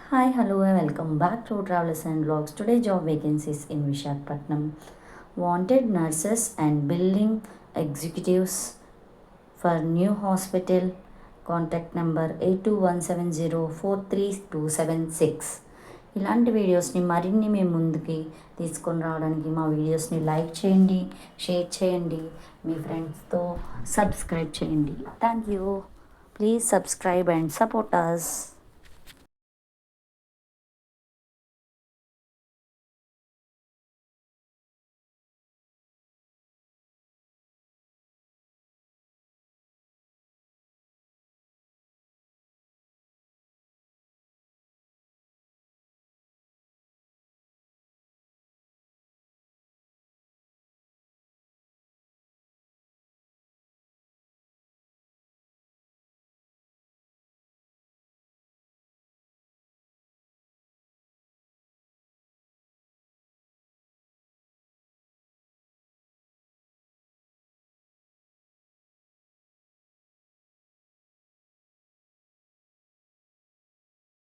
Hi, hello, and welcome back to Travelers and Vlogs. Today, job vacancies in Vishakhapatnam. Wanted nurses and building executives for new hospital. Contact number 8217043276. ఇలాంటి వీడియోస్ని మరిన్ని మేము ముందుకి తీసుకొని రావడానికి మా వీడియోస్ని లైక్ చేయండి, షేర్ చేయండి, మీ ఫ్రెండ్స్తో సబ్స్క్రైబ్ చేయండి. Thank you. Please subscribe and support us.